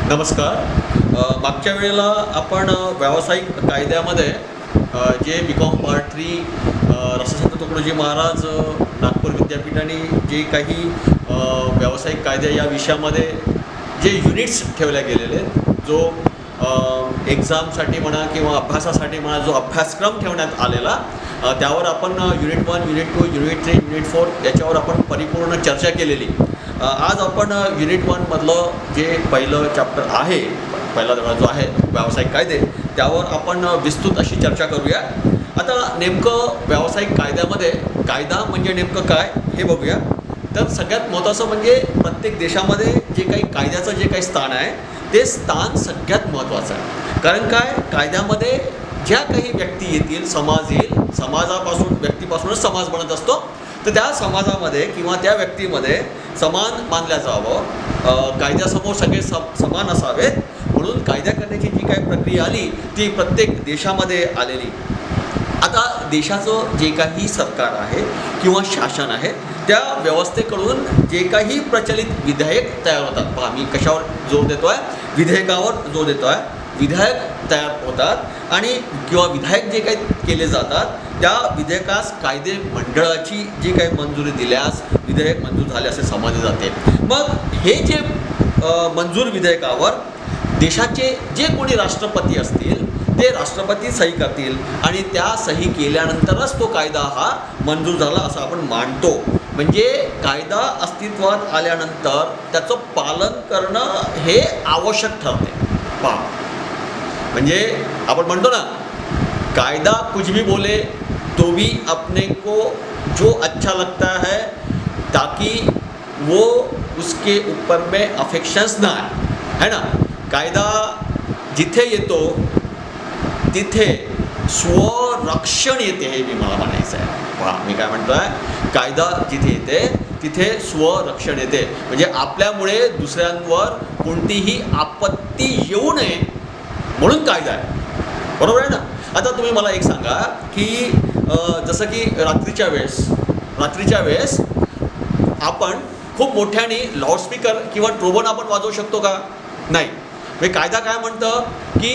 नमस्कार. मागच्या वेळेला आपण व्यावसायिक कायद्यामध्ये जे बी.कॉम पार्ट 3 राष्ट्रसंत तुकडोजी महाराज नागपूर विद्यापीठाने जे काही व्यावसायिक कायदे या विषयामध्ये जे युनिट्स ठेवल्या गेलेले आहेत, जो एक्झामसाठी म्हणा किंवा अभ्यासासाठी म्हणा जो अभ्यासक्रम ठेवण्यात आलेला, त्यावर आपण युनिट 1, युनिट 2, युनिट 3, युनिट 4 याच्यावर आपण परिपूर्ण चर्चा केलेली. आज आपण युनिट 1 मधलं जे पहिलं चॅप्टर आहे, पहिला धडा जो आहे व्यावसायिक कायदे, त्यावर आपण विस्तृत अशी चर्चा करूया. आता नेमकं व्यावसायिक कायद्यामध्ये कायदा म्हणजे नेमकं काय हे बघूया. तर सगळ्यात महत्त्वाचं म्हणजे प्रत्येक देशामध्ये जे काही कायद्याचं जे काही स्थान आहे ते स्थान सगळ्यात महत्त्वाचं आहे. कारण काय, कायद्यामध्ये ज्या काही व्यक्ती येतील, समाज येईल, समाजापासून व्यक्तीपासूनच समाज बनत असतो, तर त्या समाजामध्ये किंवा त्या व्यक्तीमध्ये समान मानल्या जावं, कायद्यासमोर सगळे समान असावेत, म्हणून कायदा करण्याची जी काही प्रक्रिया आली ती प्रत्येक देशामध्ये आलेली. आता देशाचं जे काही सरकार आहे किंवा शासन आहे त्या व्यवस्थेकडून जे काही प्रचलित विधेयक तयार होतात, पहा मी कशावर जोर देतो आहे, विधेयकावर जोर देतो आहे. विधेयक तयार होतात आणि किंवा विधेयक जे काही केले जातात त्या विधेयकास कायदे मंडळाची जी काही मंजुरी दिल्यास विधेयक मंजूर झाले असे समजले जाते. मग हे जे मंजूर विधेयकावर देशाचे जे कोणी राष्ट्रपती असतील ते राष्ट्रपती सही करतील आणि त्या सही केल्यानंतरच तो कायदा हा मंजूर झाला असं आपण मानतो. म्हणजे कायदा अस्तित्वात आल्यानंतर त्याचं पालन करणं हे आवश्यक ठरते. पहा, म्हणजे आपण म्हणतो ना, कायदा कुछ भी बोले तो भी अपने को जो अच्छा लगता है ताकि वो उसके ऊपर में अफेक्शन्स ना है ना. कायदा जिथे येतो तिथे स्वरक्षण येते, हे मी मला म्हणायचं आहे. पहा मी काय म्हणतो आहे, कायदा जिथे येते तिथे स्वरक्षण येते. म्हणजे आपल्यामुळे दुसऱ्यांवर कोणतीही आपत्ती येऊ नये म्हणून कायदा आहे, बरोबर आहे ना. आता तुम्ही मला एक सांगा की जसं की रात्रीच्या वेळेस आपण खूप मोठ्याने लाऊडस्पीकर किंवा ट्रोबोन आपण वाजवू शकतो का? नाही. म्हणजे कायदा काय म्हणतं की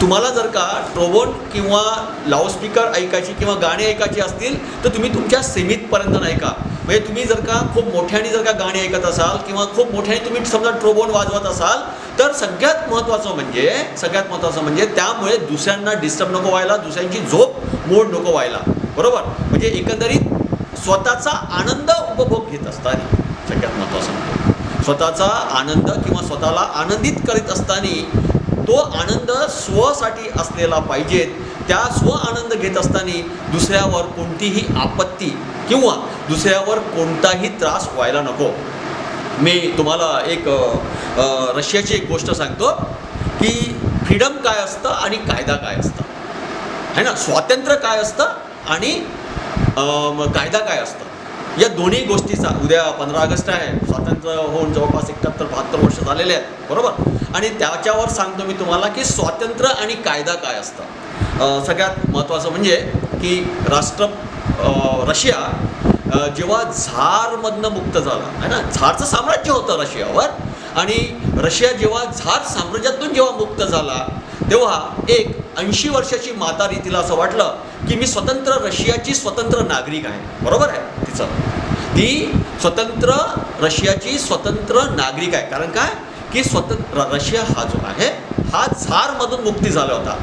तुम्हाला जर का ट्रोबोन किंवा लाऊडस्पीकर ऐकायची किंवा गाणी ऐकायची असतील तर तुम्ही तुमच्या सीमितपर्यंत ऐका. म्हणजे तुम्ही जर का खूप मोठ्याने जर का गाणी ऐकत असाल किंवा खूप मोठ्याने तुम्ही समजा ट्रोबोन वाजवत असाल तर सगळ्यात महत्त्वाचं म्हणजे त्यामुळे दुसऱ्यांना डिस्टर्ब नको व्हायला, दुसऱ्यांची झोप मोड नको व्हायला, बरोबर. म्हणजे एकंदरीत स्वतःचा आनंद उपभोग घेत असताना, सगळ्यात महत्त्वाचं म्हणजे स्वतःचा आनंद किंवा स्वतःला आनंदित करीत असताना तो आनंद स्वसाठी असलेला पाहिजेत. त्या स्व आनंद घेत असताना दुसऱ्यावर कोणतीही आपत्ती किंवा दुसऱ्यावर कोणताही त्रास व्हायला नको. मी तुम्हाला एक रशियाची एक गोष्ट सांगतो की फ्रीडम काय असतं आणि कायदा काय असतं, है ना. स्वातंत्र्य काय असतं आणि कायदा काय असतं, या दोन्ही गोष्टीचा उद्या 15 ऑगस्ट आहे, स्वातंत्र्य होऊन जवळपास 71-72 वर्ष झालेले आहेत, बरोबर. आणि त्याच्यावर सांगतो मी तुम्हाला की स्वातंत्र्य आणि कायदा काय असतं. सगळ्यात महत्त्वाचं म्हणजे की रशिया जेव्हा झारमधनं मुक्त झाला, है ना, झारचं साम्राज्य होतं रशियावर, आणि रशिया जेव्हा झार साम्राज्यातून जेव्हा मुक्त झाला तेव्हा एक 80 वर्षाची म्हातारी, तिला असं वाटलं की मी स्वतंत्र रशियाची स्वतंत्र नागरिक आहे, बरोबर आहे ती स्वतंत्र रशियाची स्वतंत्र नागरिक आहे. कारण काय की रशिया हा जो आहे हा झारमधून मुक्ती झाला होता.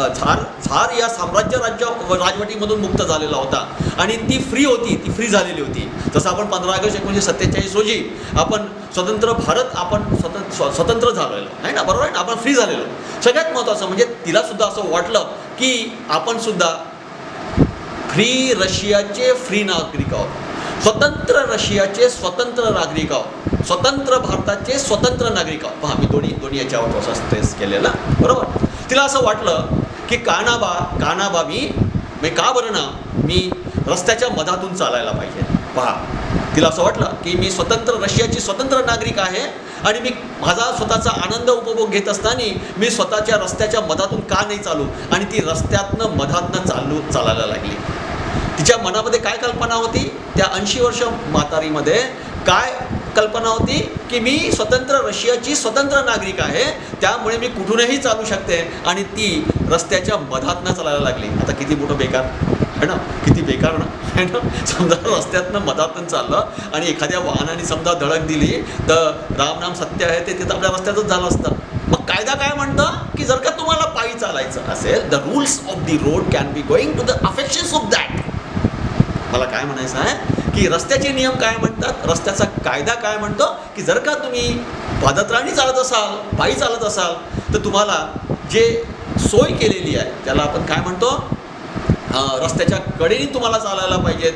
झार या राजवटीमधून मुक्त झालेला होता आणि ती फ्री झालेली होती. जसं आपण 15 ऑगस्ट 1947 रोजी आपण स्वतंत्र भारत आपण स्वतंत्र झालेलो आहे ना, बरोबर आहे ना, आपण फ्री झालेलो. सगळ्यात महत्त्वाचं म्हणजे तिला सुद्धा असं वाटलं की आपण सुद्धा फ्री रशियाचे फ्री नागरिक आहोत, स्वतंत्र रशियाचे स्वतंत्र नागरिक आहोत, स्वतंत्र भारताचे स्वतंत्र नागरिक आहोत. पहा मी दोन्ही याच्यावर थोडासा स्ट्रेस केलेला, बरोबर. तिला असं वाटलं की कानाबा मी का बरं ना मी रस्त्याच्या मधातून चालायला पाहिजे. पहा तिला असं वाटलं की मी स्वतंत्र रशियाची स्वतंत्र नागरिक आहे आणि मी माझा स्वतःचा आनंद उपभोग घेत असताना मी स्वतःच्या रस्त्याच्या मधातून का नाही चालू, आणि ती मधातनं चालायला लागली. तिच्या मनामध्ये काय कल्पना होती, त्या 80 वर्ष म्हातारीमध्ये काय कल्पना होती की मी स्वतंत्र रशियाची स्वतंत्र नागरिक आहे, त्यामुळे मी कुठूनही चालू शकते, आणि ती रस्त्याच्या मधातनं चालायला लागली. आता किती मोठं बेकार आहे ना, किती बेकार ना, आहे ना. समजा रस्त्यातनं मधातून चाललं आणि एखाद्या वाहनाने समजा धडक दिली तर रामनाम सत्य आहे ते तिथं आपल्या रस्त्यातच झालं असतं. मग कायदा काय म्हणतं की जर का तुम्हाला पायी चालायचं असेल, the rules of the road can be going to the affections of that. मला काय म्हणायचं आहे की रस्त्याचे नियम काय म्हणतात, रस्त्याचा कायदा काय म्हणतो की जर का तुम्ही पादत्राणी चालत असाल, पायी चालत असाल, तर तुम्हाला जे सोय केलेली आहे त्याला आपण काय म्हणतो, रस्त्याच्या कडेने तुम्हाला चालायला पाहिजेत,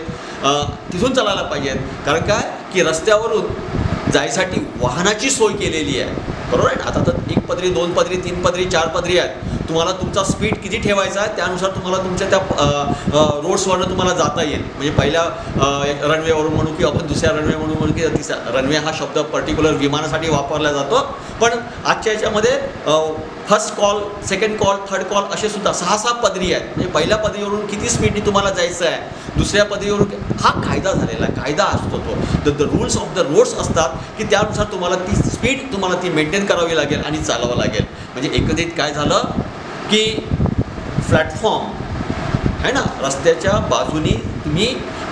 तिथून चालायला पाहिजेत. कारण काय की रस्त्यावरून जायसाठी वाहनाची सोय केलेली आहे, बरोबर आहे. आता तर 1 पदरी 2 पदरी 3 पदरी 4 पदरी आहेत. तुम्हाला तुमचा स्पीड किती ठेवायचा आहे त्यानुसार तुम्हाला तुमच्या त्या रोड्सवरनं तुम्हाला जाता येईल. म्हणजे पहिल्या रनवेवरून म्हणू की आपण दुसऱ्या रनवे म्हणू की तिसऱ्या रनवे, हा शब्द पर्टिक्युलर विमानासाठी वापरला जातो. पण आजच्या याच्यामध्ये first call, second call, third call असे सुद्धा 6-6 पदरी आहेत. म्हणजे पहिल्या पदरीवरून किती स्पीडने तुम्हाला जायचं आहे, दुसऱ्या पदरीवरून, हा कायदा झालेला आहे, कायदा असतो तो. The rules of the roads असतात की त्यानुसार तुम्हाला ती स्पीड तुम्हाला ती मेंटेन करावी लागेल आणि चालवावं लागेल. म्हणजे एकंदरीत काय झालं की प्लॅटफॉर्म आहे ना, रस्त्याच्या बाजूनी तुम्ही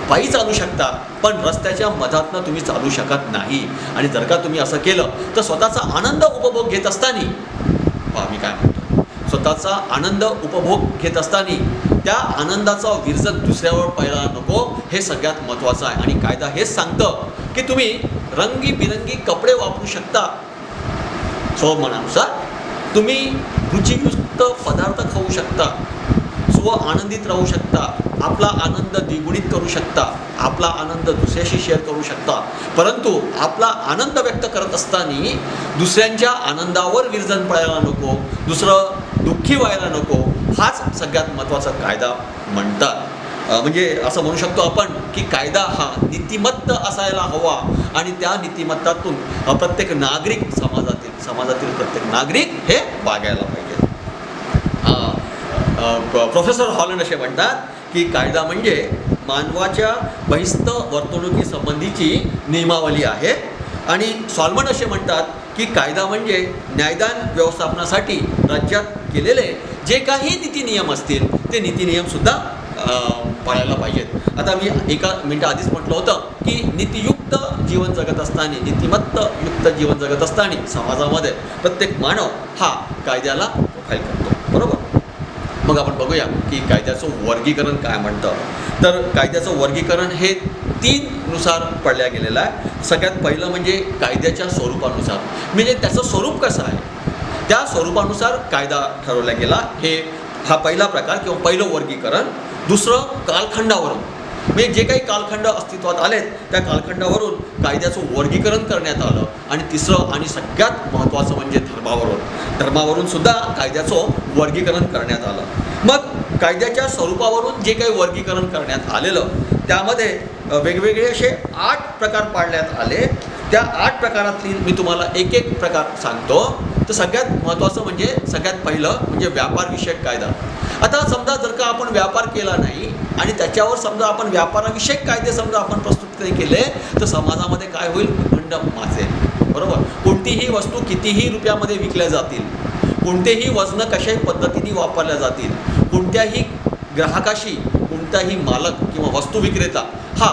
पायी चालू शकता, पण रस्त्याच्या मधातनं तुम्ही चालू शकत नाही. आणि जर का तुम्ही असं केलं तर स्वतःचा आनंद उपभोग घेत असताना, मी काय म्हणतो, स्वतःचा आनंद उपभोग घेत असताना त्या आनंदाचा विरजन दुसऱ्यावर पडायला नको, हे सगळ्यात महत्त्वाचं आहे. आणि कायदा हेच सांगतं की तुम्ही रंगीबिरंगी कपडे वापरू शकता, स्वमनानुसार तुम्ही रुचीयुक्त पदार्थ खाऊ शकता, स्व आनंदित राहू शकता, आपला आनंद द्विगुणित करू शकता, आपला आनंद दुसऱ्याशी शेअर करू शकता. परंतु आपला आनंद व्यक्त करत असताना दुसऱ्यांच्या आनंदावर विरजन पडायला नको, दुसरं दुःखी व्हायला नको, हाच सगळ्यात महत्त्वाचा कायदा म्हणतात. म्हणजे असं म्हणू शकतो आपण की कायदा हा नीतिमत्त असायला हवा, आणि त्या नीतिमत्तातून प्रत्येक नागरिक, समाजातील प्रत्येक नागरिक हे वागायला पाहिजे. प्रोफेसर हॉलंड असे म्हणतात की कायदा म्हणजे मानवाच्या बहिस्त वर्तणुकीसंबंधीची नियमावली आहे. आणि सॉल्मन असे म्हणतात की कायदा म्हणजे न्यायदान व्यवस्थापनासाठी राज्यात केलेले जे काही नीतिनियम असतील ते नीतिनियमसुद्धा पाळायला पाहिजेत. आता मी एका मिनिटा आधीच म्हटलं होतं की नीतियुक्त जीवन जगत असताना, नीतिमत्त युक्त जीवन जगत असताना समाजामध्ये प्रत्येक मानव हा कायद्याला प्रोफाईल करतो, बरोबर. मग आपण बघूया की कायद्याचं वर्गीकरण काय म्हणतं. तर कायद्याचं वर्गीकरण हे 3 नुसार पडल्या गेलेलं आहे. सगळ्यात पहिलं म्हणजे कायद्याच्या स्वरूपानुसार, म्हणजे त्याचं स्वरूप कसं आहे त्या स्वरूपानुसार कायदा ठरवला गेला. हा पहिला प्रकार किंवा पहिलं वर्गीकरण. दुसरं कालखंडावरून, म्हणजे जे काही कालखंड अस्तित्वात आलेत त्या कालखंडावरून कायद्याचं वर्गीकरण करण्यात आलं. आणि तिसरं आणि सगळ्यात महत्त्वाचं म्हणजे धर्मावरून सुद्धा कायद्याचं वर्गीकरण करण्यात आलं. मग कायद्याच्या स्वरूपावरून जे काही वर्गीकरण करण्यात आलेलं त्यामध्ये वेगवेगळे असे 8 प्रकार पाडण्यात आले. त्या 8 प्रकारातली मी तुम्हाला एक एक प्रकार सांगतो. तर सगळ्यात महत्त्वाचं म्हणजे सगळ्यात पहिलं म्हणजे व्यापारविषयक कायदा. आता समजा जर का आपण व्यापार केला नाही आणि त्याच्यावर समजा आपण व्यापाराविषयक कायदे समजा आपण प्रस्तुत केले तर समाजामध्ये काय होईल, उद्भंड माजेल, बरोबर. कोणतीही वस्तू कितीही रुपयामध्ये विकल्या जातील, कोणतेही वजन कशाही पद्धतीने वापरल्या जातील, कोणत्याही ग्राहकाशी कोणताही मालक किंवा वस्तू विक्रेता हा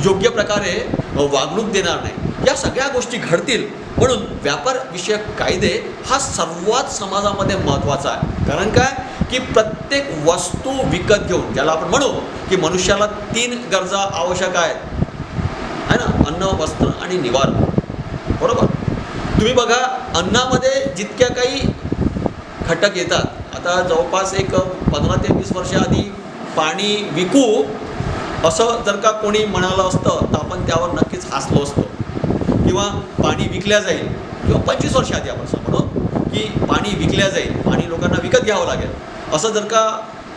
योग्य प्रकारे वागणूक देणार नाही, या सगळ्या गोष्टी घडतील. म्हणून व्यापारविषयक कायदे हा सर्वात समाजामध्ये महत्त्वाचा आहे. कारण काय की प्रत्येक वस्तू विकत घेऊन, ज्याला आपण म्हणू की मनुष्याला 3 गरजा आवश्यक आहेत, आहे ना, अन्न, वस्त्र आणि निवारा, बरोबर. तुम्ही बघा अन्नामध्ये जितक्या काही घटक येतात, आता जवळपास एक 15 ते 20 वर्षाआधी पाणी विकू असं जर का कोणी म्हणालं असतं तर आपण त्यावर नक्कीच हसलो असतो. किंवा पाणी विकल्या जाईल, किंवा 25 वर्षाआधी आपण असं म्हणू की पाणी विकल्या जाईल, पाणी लोकांना विकत घ्यावं लागेल, असं जर का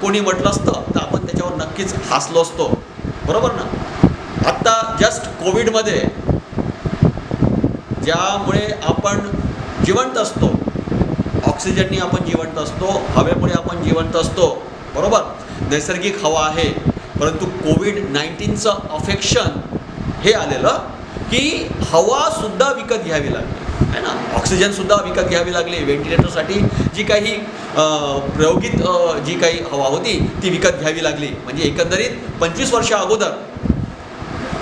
कोणी म्हटलं असतं तर आपण त्याच्यावर नक्कीच हसलो असतो, बरोबर ना. आत्ता जस्ट कोविडमध्ये ज्यामुळे आपण जिवंत असतो, ऑक्सिजनने आपण जिवंत असतो, हवेमुळे आपण जिवंत असतो, बरोबर. नैसर्गिक हवा आहे, परंतु कोविड-19चं अफेक्शन हे आलेलं की हवासुद्धा विकत घ्यावी लागली आहे ना, ऑक्सिजनसुद्धा विकत घ्यावी लागली. व्हेंटिलेटरसाठी जी काही प्रयोगित जी काही हवा होती ती विकत घ्यावी लागली. म्हणजे एकंदरीत 25 वर्षा अगोदर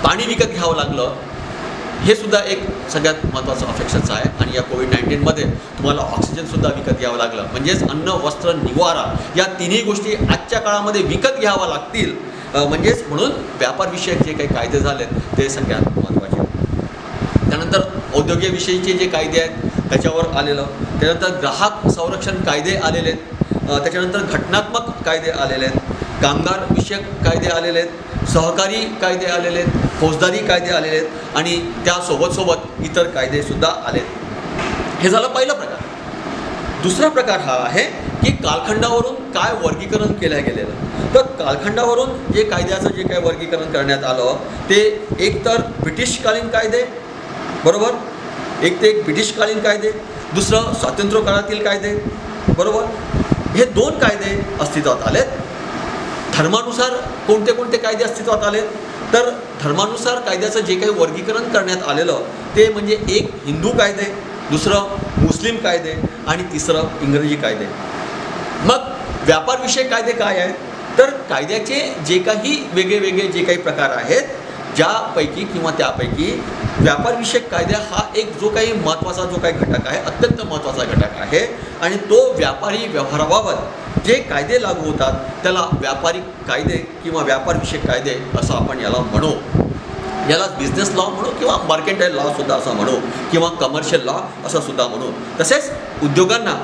पाणी विकत घ्यावं लागलं. हे सुद्धा एक सगळ्यात महत्त्वाचं अफेक्शनचं आहे. आणि या कोविड-19मध्ये तुम्हाला ऑक्सिजनसुद्धा विकत घ्यावं लागलं. म्हणजेच अन्न, वस्त्र, निवारा या तिन्ही गोष्टी आजच्या काळामध्ये विकत घ्याव्या लागतील. म्हणजेच म्हणून व्यापारविषयक जे काही कायदे झालेत ते सगळ्यात महत्त्वाचे. त्यानंतर औद्योगिकविषयीचे जे कायदे आहेत त्याच्यावर आलेलं. त्यानंतर ग्राहक संरक्षण कायदे आलेले आहेत. त्याच्यानंतर घटनात्मक कायदे आलेले आहेत. कामगार विषयक कायदे आलेले आहेत. सहकारी कायदे आलेले आहेत. फौजदारी कायदे आलेले आहेत. आणि त्यासोबत इतर कायदेसुद्धा आलेत. हे झालं पहिला प्रकार. दुसरा प्रकार हा आहे की कालखंडावरून काय वर्गीकरण केलं गेलेलं. तर कालखंडावरून जे कायद्याचं जे काही वर्गीकरण करण्यात आलं ते एक तर ब्रिटिशकालीन कायदे, बरोबर, एक ब्रिटिशकालीन कायदे, दुसरं स्वातंत्र्य काळातील कायदे, बरोबर. हे 2 कायदे अस्तित्वात आलेत. धर्मानुसार कोणते कोणते कायदे अस्तित्वात आलेत, तर धर्मानुसार कायद्याचं जे काही वर्गीकरण करण्यात आलेलं ते म्हणजे एक हिंदू कायदे, दुसरं मुस्लिम कायदे आणि तिसरं इंग्रजी कायदे. मग व्यापारविषयक कायदे काय आहेत, तर कायद्याचे जे काही वेगळे जे काही प्रकार आहेत ज्यापैकी किंवा त्यापैकी व्यापारविषयक कायदा हा एक जो काही महत्त्वाचा जो काही घटक आहे, अत्यंत महत्त्वाचा घटक आहे. आणि तो व्यापारी व्यवहाराबाबत जे कायदे लागू होतात त्याला व्यापारी कायदे किंवा व्यापारविषयक कायदे असं आपण याला म्हणू. याला बिझनेस लॉ म्हणू किंवा मार्केटाईल लॉसुद्धा असं म्हणू किंवा कमर्शियल लॉ असं सुद्धा म्हणू. तसेच उद्योगांना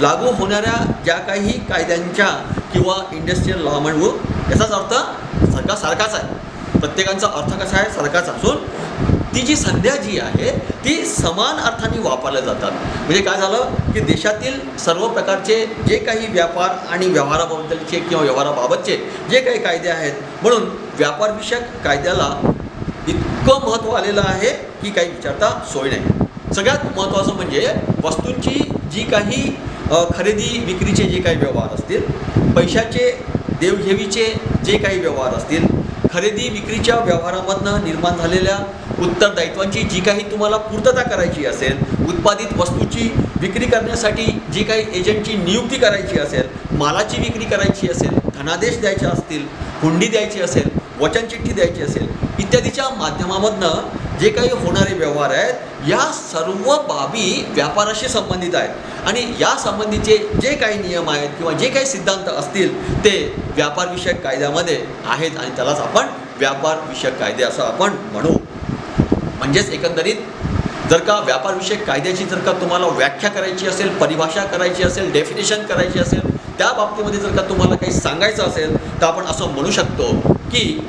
लागू होणाऱ्या ज्या काही कायद्यांच्या किंवा इंडस्ट्रियल लॉ म्हणू, याचाच अर्थ सारखाच आहे. प्रत्येकाचा अर्थ कसा आहे, सारखाच असून ती जी संध्या जी आहे ती समान अर्थाने वापरल्या जातात. म्हणजे काय झालं की देशातील सर्व प्रकारचे जे काही व्यापार आणि व्यवहाराबद्दलचे किंवा व्यवहाराबाबतचे जे काही कायदे आहेत, म्हणून व्यापारविषयक कायद्याला इतकं महत्त्व आलेलं आहे की काही विचारता सोय नाही. सगळ्यात महत्त्वाचं म्हणजे वस्तूंची जी काही खरेदी विक्रीचे जे काही व्यवहार असतील, पैशाचे देवघेवीचे जे काही व्यवहार असतील, खरेदी विक्रीच्या व्यवहारामधनं निर्माण झालेल्या उत्तरदायित्वांची जी काही तुम्हाला पूर्तता करायची असेल, उत्पादित वस्तूची विक्री करण्यासाठी जी काही एजंटची नियुक्ती करायची असेल, मालाची विक्री करायची असेल, धनादेश द्यायचे असतील, हुंडी द्यायची असेल, वचनचिठ्ठी द्यायची असेल, इत्यादीच्या माध्यमामधनं जे काही होणारे व्यवहार आहेत या सर्व बाबी व्यापाराशी संबंधित आहेत. आणि या संबंधीचे जे काही नियम आहेत किंवा जे काही सिद्धांत असतील ते व्यापारविषयक कायद्यामध्ये आहेत आणि त्यालाच आपण व्यापारविषयक कायदे असं आपण म्हणू. म्हणजेच एकंदरीत जर का व्यापारविषयक कायद्याची जर का तुम्हाला व्याख्या करायची असेल, परिभाषा करायची असेल, डेफिनेशन करायची असेल, त्या बाबतीमध्ये जर का तुम्हाला काही सांगायचं असेल तर आपण असं म्हणू शकतो की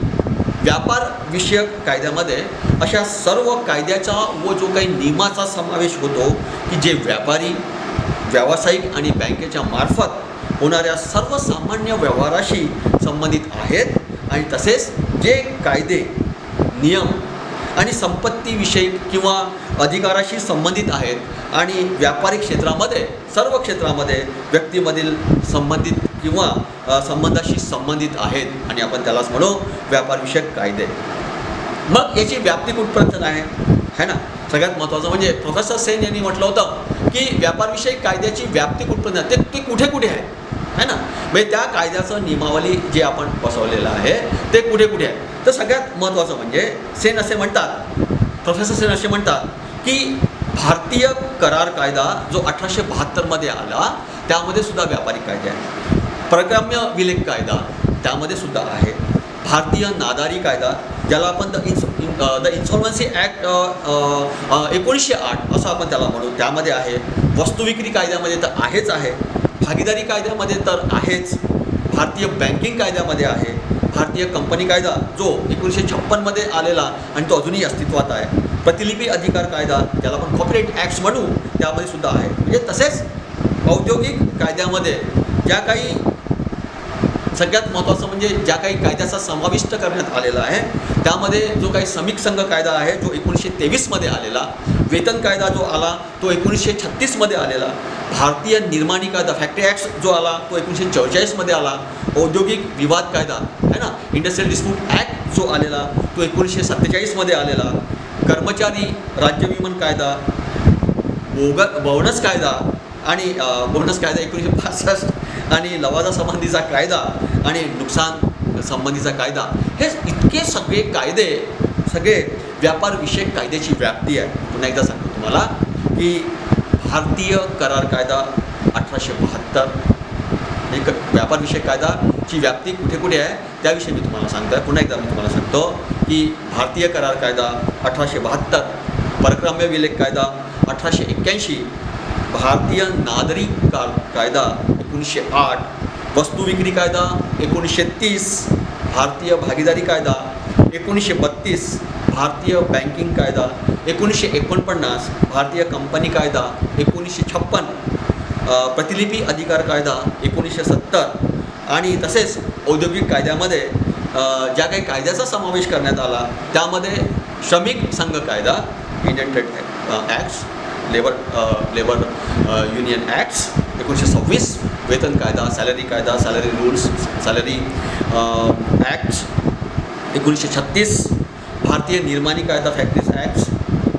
व्यापारविषयक कायद्यामध्ये अशा सर्व कायद्याचा व जो काही नियमाचा समावेश होतो की जे व्यापारी, व्यावसायिक आणि बँकेच्या मार्फत होणाऱ्या सर्वसामान्य व्यवहाराशी संबंधित आहेत. आणि तसेच जे कायदे, नियम आणि संपत्तीविषयक किंवा अधिकाराशी संबंधित आहेत आणि व्यापारिक क्षेत्रामध्ये सर्व क्षेत्रामध्ये व्यक्तीमधील संबंधित किंवा संबंधाशी संबंधित आहेत आणि आपण त्यालाच म्हणू व्यापारविषयक कायदे. मग याची व्याप्ती कुठपर्यंत आहे ना. सगळ्यात महत्त्वाचं म्हणजे प्रोफेसर सेन यांनी म्हटलं होतं की व्यापारविषयक कायद्याची व्याप्ती कुठपर्यंत ते कुठे कुठे आहे ना. म्हणजे त्या कायद्याचं नियमावली जे आपण बसवलेलं आहे ते कुठे कुठे आहे. तर सगळ्यात महत्त्वाचं म्हणजे सेन असे म्हणतात, प्रोफेसर सेन असे म्हणतात की भारतीय करार कायदा जो 1872मध्ये आला त्यामध्ये सुद्धा व्यापारिक कायदे आहे. परक्राम्य विलेख कायदा त्यामध्ये सुद्धा आहे. भारतीय नादारी कायदा ज्याला आपण द इन्सॉल्वन्सी ॲक्ट 1908 असं आपण त्याला म्हणू, त्यामध्ये आहे. वस्तुविक्री कायद्यामध्ये तर आहेच आहे. भागीदारी कायद्यामध्ये तर आहेच. भारतीय बँकिंग कायद्यामध्ये आहे. भारतीय कंपनी कायदा जो 1956मध्ये आलेला आणि तो अजूनही अस्तित्वात आहे. प्रतिलिपी अधिकार कायदा ज्याला आपण कॉपीराइट ॲक्ट्स म्हणू त्यामध्ये सुद्धा आहे. म्हणजे तसेच औद्योगिक कायद्यामध्ये ज्या काही सगळ्यात महत्त्वाचं म्हणजे ज्या काही कायद्याचा समाविष्ट करण्यात आलेला आहे त्यामध्ये जो काही श्रमिक संघ कायदा आहे जो 1923मध्ये आलेला, वेतन कायदा जो आला तो 1936मध्ये आलेला, भारतीय निर्माणी कायदा फॅक्टरी ॲक्ट्स जो आला तो 1944मध्ये आला, औद्योगिक विवाद कायदा आहे ना, इंडस्ट्रियल डिस्प्यूट ॲक्ट जो आलेला तो 1947मध्ये आलेला, कर्मचारी राज्य विमा कायदा, बोनस कायदा आणि बोनस कायदा 1965 आणि लवादा संबंधीचा कायदा आणि नुकसान संबंधीचा कायदा, हे इतके सगळे कायदे सगळे व्यापारविषयक कायद्याची व्याप्ती आहे. पुन्हा एकदा सांगतो तुम्हाला की भारतीय करार कायदा 1872, एक व्यापारविषयक कायदाची व्याप्ती कुठे कुठे आहे त्याविषयी मी तुम्हाला सांगतो आहे. पुन्हा एकदा मी तुम्हाला सांगतो की भारतीय करार कायदा 1872, परक्राम्य विलेख कायदा 1881, भारतीय नागरी कायदा 1908, वस्तू विक्री कायदा 1930, भारतीय भागीदारी कायदा 1932, भारतीय बँकिंग कायदा 1949, भारतीय कंपनी कायदा 1956, प्रतिलिपी अधिकार कायदा 1970 आणि तसेच औद्योगिक कायद्यामध्ये ज्या काही कायद्याचा समावेश करण्यात आला त्यामध्ये श्रमिक संघ कायदा, Indian trade acts, labour union acts 1926, वेतन कायदा, सॅलरी रूल्स, सॅलरी ॲक्ट्स 1936, भारतीय निर्माणी कायदा, फॅक्टरीज ॲक्ट्स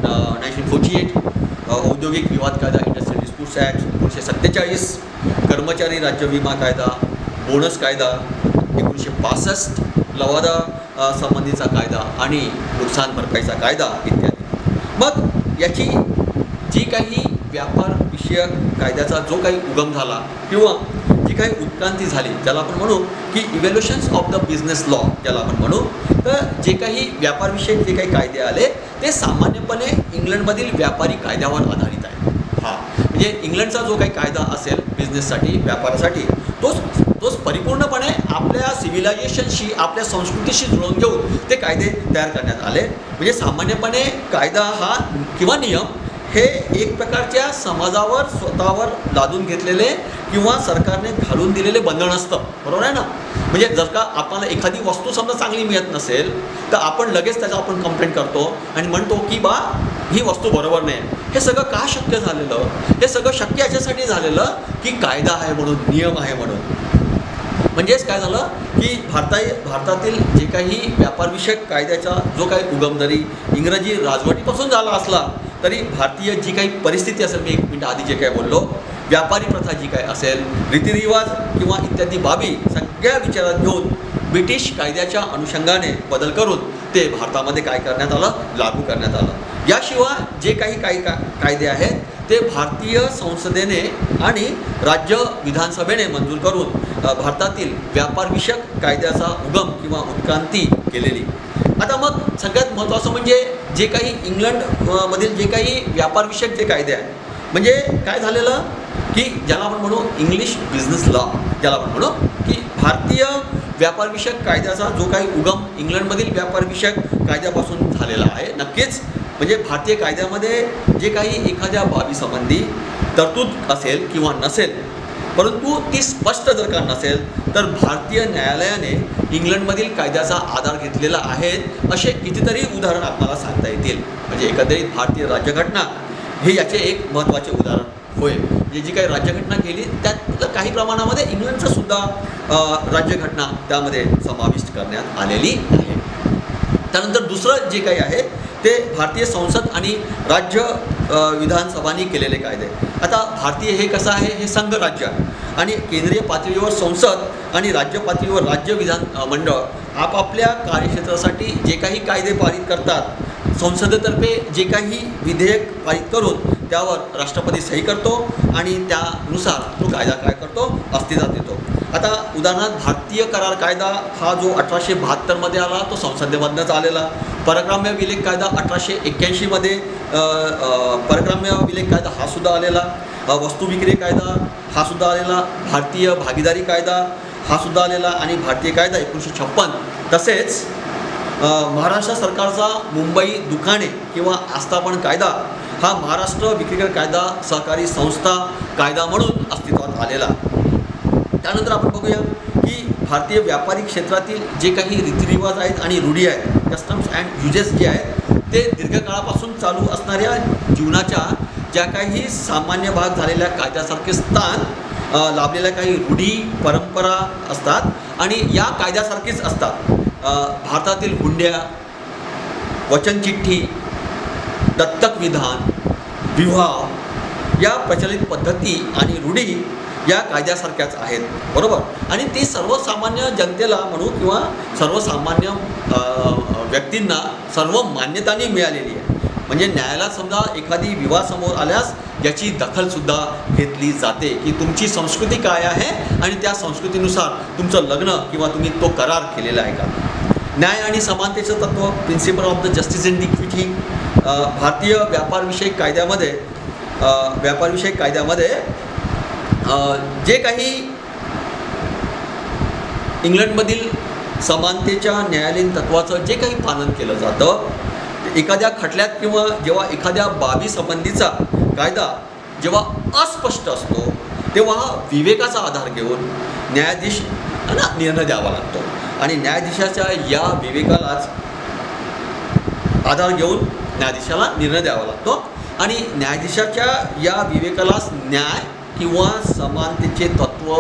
1948, औद्योगिक विवाद कायदा, इंडस्ट्रियल डिस्प्यूट्स ॲक्ट 1947, कर्मचारी राज्य विमा कायदा, बोनस कायदा 1962, लवादा संबंधीचा कायदा आणि नुकसान भरपाईचा कायदा इत्यादी. मग याची जी काही व्यापारविषयक कायद्याचा जो काही उगम झाला किंवा जी काही उत्क्रांती झाली, ज्याला आपण म्हणू की इव्हॅल्युशन्स ऑफ द बिझनेस लॉ ज्याला आपण म्हणू, तर जे काही व्यापारविषयक जे काही कायदे आले ते सामान्यपणे इंग्लंडमधील व्यापारी कायद्यावर आधारित आहे. म्हणजे इंग्लंडचा जो काही कायदा असेल बिझनेससाठी, व्यापारासाठी, तोच परिपूर्णपणे आपल्या सिव्हिलायझेशनशी, आपल्या संस्कृतीशी जुळवून घेऊन ते कायदे तयार करण्यात आले. म्हणजे सामान्यपणे कायदा हा किंवा नियम हे एक प्रकारच्या समाजावर स्वतःवर लादून घेतलेले किंवा सरकारने घालून दिलेले बंधन असतं, बरोबर आहे ना. म्हणजे जर का आपल्याला एखादी वस्तू समजा चांगली मिळत नसेल तर आपण लगेच त्याचा आपण कंप्लेंट करतो आणि म्हणतो की बा ही वस्तू बरोबर नाही. हे सगळं का शक्य झालेलं? हे सगळं शक्य याच्यासाठी झालेलं की कायदा आहे म्हणून, नियम आहे म्हणून. म्हणजेच काय झालं की भारतातील जे काही व्यापारविषयक कायद्याचा जो काही उगम जरी इंग्रजी राजवटीपासून झाला असला तरी भारतीय जी काही परिस्थिती असेल, मी 1 मिनिट आधी जे काय बोललो, व्यापारी प्रथा जी काय असेल, रीतिरिवाज किंवा इत्यादी बाबी सगळ्या विचारात घेऊन ब्रिटिश कायद्याच्या अनुषंगाने बदल करून ते भारतामध्ये काय करण्यात आलं, लागू करण्यात आलं. याशिवाय जे काही कायदे आहेत ते भारतीय संसदेने आणि राज्य विधानसभेने मंजूर करून भारतातील व्यापारविषयक कायद्याचा उगम किंवा उत्क्रांती केलेली. आता मग सगळ्यात महत्त्वाचं म्हणजे जे काही इंग्लंडमधील जे काही व्यापारविषयक जे कायदे आहेत, म्हणजे काय झालेलं की ज्याला आपण म्हणू इंग्लिश बिझनेस लॉ, ज्याला आपण म्हणू की भारतीय व्यापारविषयक कायद्याचा जो काही उगम इंग्लंडमधील व्यापारविषयक कायद्यापासून झालेला आहे. नक्कीच म्हणजे भारतीय कायद्यामध्ये जे काही एखाद्या बाबीसंबंधी तरतूद असेल किंवा नसेल, परंतु ती स्पष्ट जर का नसेल तर भारतीय न्यायालयाने इंग्लंडमधील कायद्याचा आधार घेतलेला आहे. असे कितीतरी उदाहरण आपल्याला सांगता येतील. म्हणजे एकंदरीत भारतीय राज्यघटना हे याचे एक महत्त्वाचे उदाहरण होय. म्हणजे जी काही राज्यघटना केली त्यात काही प्रमाणामध्ये इंग्लंडचं सुद्धा राज्यघटना त्यामध्ये समाविष्ट करण्यात आलेली आहे. त्यानंतर दुसरं जे काही आहे ते भारतीय संसद आणि राज्य विधानसभांनी केलेले कायदे. आता भारतीय हे कसं आहे, हे संघ राज्य आणि केंद्रीय पातळीवर संसद आणि राज्य पातळीवर राज्य विधान मंडळ आपापल्या कार्यक्षेत्रासाठी जे काही कायदे पारित करतात, संसदेतर्फे जे काही विधेयक पारित करून त्यावर राष्ट्रपती सही करतो आणि त्यानुसार तो कायदा काय करतो, अस्तित्वात येतो. आता उदाहरणार्थ भारतीय करार कायदा हा जो 1872मध्ये आला तो संसदेमधनंच आलेला. परक्राम्य विलेख कायदा 1881मध्ये परक्राम्य विलेख कायदा हा सुद्धा आलेला. वस्तू विक्री कायदा हा सुद्धा आलेला. भारतीय भागीदारी कायदा हा सुद्धा आलेला आणि भारतीय कायदा 1956. तसेच महाराष्ट्र सरकारचा मुंबई दुकाने किंवा आस्थापन कायदा हा महाराष्ट्र विक्रीकर कायदा सहकारी संस्था कायदा म्हणून अस्तित्वात आलेला. त्यानंतर आपण बघूया की भारतीय व्यापारी क्षेत्रातील जे काही रीतिरिवाज आहेत आणि रूढी आहेत, कस्टम्स अँड युजेस जे आहेत, ते दीर्घकाळापासून चालू असणाऱ्या जीवनाच्या ज्या काही सामान्य भाग झालेल्या कायद्यासारखे स्थान लाभलेल्या काही रूढी परंपरा असतात आणि या कायद्यासारखीच असतात. भारतातील हुंड्या, वचनचिठ्ठी, दत्तक विधान, विवाह या प्रचलित पद्धती आणि रूढी या कायद्यासारख्याच आहेत, बरोबर. आणि ती सर्वसामान्य जनतेला म्हणू किंवा सर्वसामान्य व्यक्तींना सर्व मान्यताने मिळालेली आहे. म्हणजे न्यायालयात समजा एखादी विवाह समोर आल्यास याची दखलसुद्धा घेतली जाते की तुमची संस्कृती काय आहे आणि त्या संस्कृतीनुसार तुमचं लग्न किंवा तुम्ही तो करार केलेला आहे का. न्याय आणि समानतेचं तत्त्व, principle of the justice and equity, भारतीय व्यापारविषयक कायद्यामध्ये जे काही इंग्लंडमधील समानतेच्या न्यायालयीन तत्त्वाचं जे काही पालन केलं जातं, एखाद्या खटल्यात किंवा जेव्हा एखाद्या बाबी संबंधीचा कायदा जेव्हा अस्पष्ट असतो तेव्हा विवेकाचा आधार घेऊन न्यायाधीशांना निर्णय द्यावा लागतो. आणि न्यायाधीशाच्या या विवेकालाच आधार घेऊन न्यायाधीशाला निर्णय द्यावा लागतो. आणि न्यायाधीशाच्या या विवेकालाच न्याय किंवा समानतेचे तत्त्व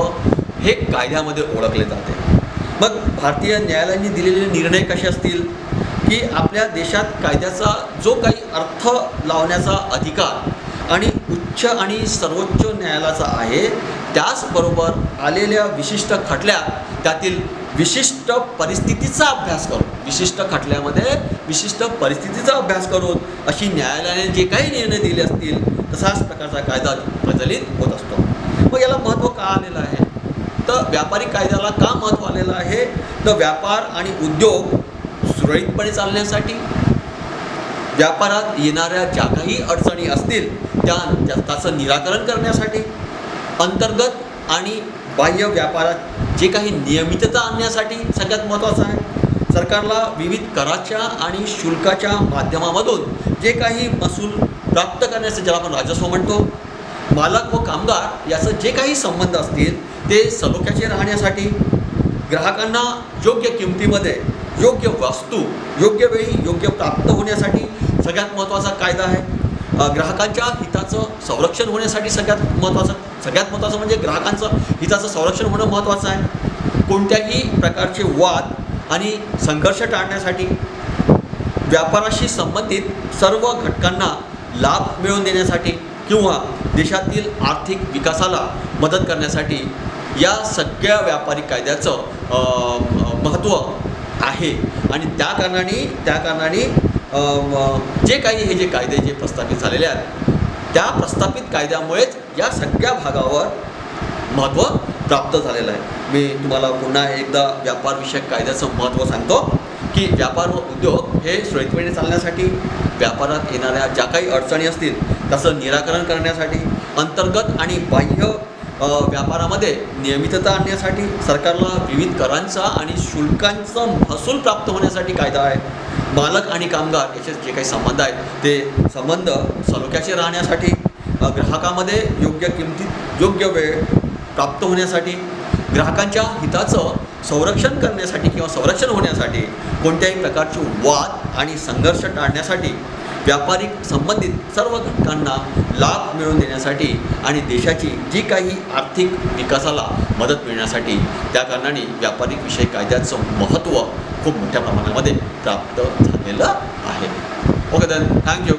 हे कायद्यामध्ये ओळखले जाते. मग भारतीय न्यायालयाने दिलेले निर्णय कसे असतील की आपल्या देशात कायद्याचा जो काही अर्थ लावण्याचा अधिकार आणि उच्च आणि सर्वोच्च न्यायालयाचा आहे, त्याचबरोबर आलेल्या विशिष्ट खटल्यात त्यातील विशिष्ट परिस्थितीचा अभ्यास करून, विशिष्ट खटल्यामध्ये विशिष्ट परिस्थितीचा अभ्यास करून अशी न्यायालयाने जे काही निर्णय दिले असतील तसाच प्रकारचा कायदा प्रचलित होत असतो. मग याला महत्त्व का आलेलं आहे, तर व्यापारी कायद्याला का महत्त्व आलेलं आहे, तर व्यापार आणि उद्योग सुरळीतपणे चालण्यासाठी, व्यापारात येणाऱ्या ज्या काही अडचणी असतील त्याचं निराकरण करण्यासाठी, अंतर्गत आणि बाह्य व्यापारात जे काही नियमितता आणण्यासाठी सगळ्यात महत्त्वाचं आहे. सरकारला विविध कराच्या आणि शुल्काच्या माध्यमामधून जे काही महसूल प्राप्त करण्याचं ज्याला आपण राजस्व म्हणतो, मालक व कामगार याचं जे काही संबंध असतील ते सलोख्याचे राहण्यासाठी, ग्राहकांना योग्य किमतीमध्ये योग्य वस्तू योग्य वेळी योग्य प्राप्त होण्यासाठी सगळ्यात महत्त्वाचा कायदा आहे. ग्राहकांच्या हिताचं संरक्षण होण्यासाठी सगळ्यात महत्त्वाचं म्हणजे ग्राहकांचं हिताचं संरक्षण होणं महत्त्वाचं आहे. कोणत्याही प्रकारचे वाद आणि संघर्ष टाळण्यासाठी, व्यापाराशी संबंधित सर्व घटकांना लाभ मिळवून देण्यासाठी किंवा देशातील आर्थिक विकासाला मदत करण्यासाठी या सगळ्या व्यापारी कायद्याचं महत्त्व आहे. आणि त्या कारणाने जे काही हे जे कायदे जे प्रस्थापित झालेले आहेत त्या प्रस्थापित कायद्यामुळेच या सगळ्या भागावर महत्त्व प्राप्त झालेलं आहे. मी तुम्हाला पुन्हा एकदा व्यापारविषयक कायद्याचं महत्त्व सांगतो की व्यापार व उद्योग हे सुरळीतपणे चालण्यासाठी, व्यापारात येणाऱ्या ज्या काही अडचणी असतील त्याचं निराकरण करण्यासाठी, अंतर्गत आणि बाह्य व्यापारामध्ये नियमितता आणण्यासाठी, सरकारला विविध करांचा आणि शुल्कांचा महसूल प्राप्त होण्यासाठी कायदा आहे. मालक आणि कामगार याचे जे काही संबंध आहेत ते संबंध सलोख्याचे राहण्यासाठी, ग्राहकामध्ये योग्य किमतीत योग्य वेळ प्राप्त होण्यासाठी, ग्राहकांच्या हिताचं संरक्षण करण्यासाठी किंवा संरक्षण होण्यासाठी, कोणत्याही प्रकारचे वाद आणि संघर्ष टाळण्यासाठी, व्यापारिक संबंधित सर्व घटकांना लाभ मिळवून देण्यासाठी आणि देशाची जी काही आर्थिक विकासाला मदत मिळण्यासाठी, त्या कारणाने व्यापारिक विषय कायद्याचं महत्त्व खूप मोठ्या प्रमाणामध्ये प्राप्त झालेलं आहे. Okay then, thank you.